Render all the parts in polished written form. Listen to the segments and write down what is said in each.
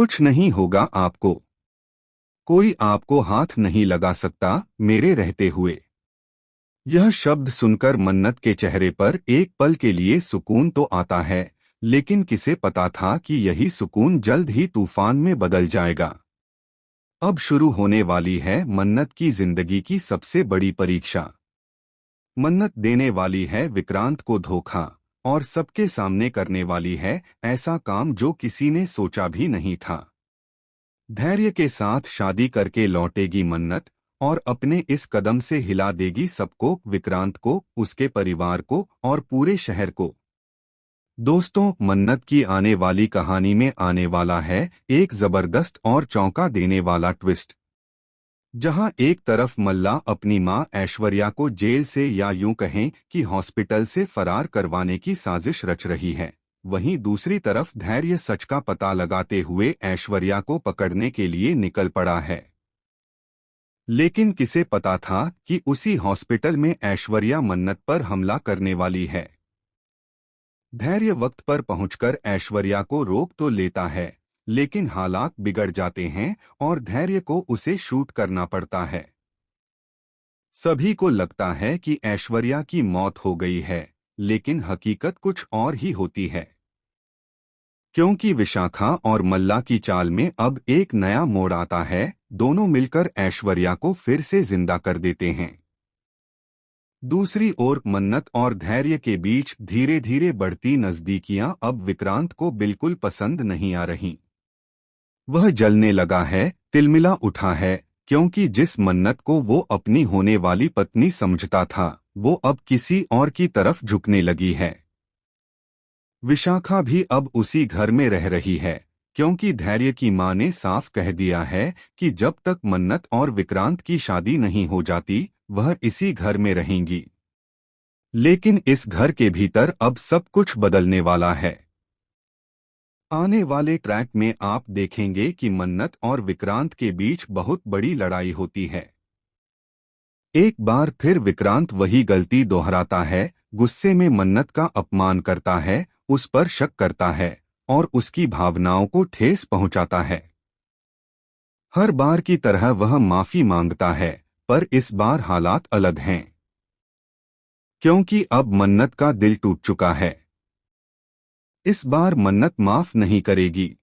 कुछ नहीं होगा आपको। कोई आपको हाथ नहीं लगा सकता मेरे रहते हुए। यह शब्द सुनकर मन्नत के चेहरे पर एक पल के लिए सुकून तो आता है, लेकिन किसे पता था कि यही सुकून जल्द ही तूफान में बदल जाएगा। अब शुरू होने वाली है मन्नत की जिंदगी की सबसे बड़ी परीक्षा। मन्नत देने वाली है विक्रांत को धोखा, और सबके सामने करने वाली है ऐसा काम जो किसी ने सोचा भी नहीं था। धैर्य के साथ शादी करके लौटेगी मन्नत, और अपने इस कदम से हिला देगी सबको, विक्रांत को, उसके परिवार को और पूरे शहर को। दोस्तों, मन्नत की आने वाली कहानी में आने वाला है एक जबरदस्त और चौंका देने वाला ट्विस्ट। जहां एक तरफ मल्ला अपनी मां ऐश्वर्या को जेल से या यूं कहें कि हॉस्पिटल से फरार करवाने की साजिश रच रही है, वहीं दूसरी तरफ धैर्य सच का पता लगाते हुए ऐश्वर्या को पकड़ने के लिए निकल पड़ा है। लेकिन किसे पता था कि उसी हॉस्पिटल में ऐश्वर्या मन्नत पर हमला करने वाली है। धैर्य वक्त पर पहुंचकर ऐश्वर्या को रोक तो लेता है, लेकिन हालात बिगड़ जाते हैं और धैर्य को उसे शूट करना पड़ता है। सभी को लगता है कि ऐश्वर्या की मौत हो गई है, लेकिन हकीकत कुछ और ही होती है। क्योंकि विशाखा और मल्ला की चाल में अब एक नया मोड़ आता है, दोनों मिलकर ऐश्वर्या को फिर से जिंदा कर देते हैं। दूसरी ओर मन्नत और धैर्य के बीच धीरे धीरे बढ़ती नजदीकियां अब विक्रांत को बिल्कुल पसंद नहीं आ रही। वह जलने लगा है, तिलमिला उठा है, क्योंकि जिस मन्नत को वो अपनी होने वाली पत्नी समझता था, वो अब किसी और की तरफ झुकने लगी है। विशाखा भी अब उसी घर में रह रही है, क्योंकि धैर्य की मां ने साफ कह दिया है कि जब तक मन्नत और विक्रांत की शादी नहीं हो जाती, वह इसी घर में रहेंगी। लेकिन इस घर के भीतर अब सब कुछ बदलने वाला है। आने वाले ट्रैक में आप देखेंगे कि मन्नत और विक्रांत के बीच बहुत बड़ी लड़ाई होती है। एक बार फिर विक्रांत वही गलती दोहराता है, गुस्से में मन्नत का अपमान करता है, उस पर शक करता है और उसकी भावनाओं को ठेस पहुंचाता है। हर बार की तरह वह माफी मांगता है, पर इस बार हालात अलग हैं, क्योंकि अब मन्नत का दिल टूट चुका है। इस बार मन्नत माफ नहीं करेगी।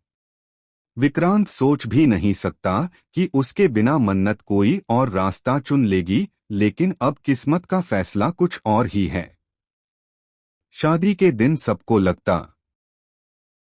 विक्रांत सोच भी नहीं सकता कि उसके बिना मन्नत कोई और रास्ता चुन लेगी, लेकिन अब किस्मत का फैसला कुछ और ही है। शादी के दिन सबको लगता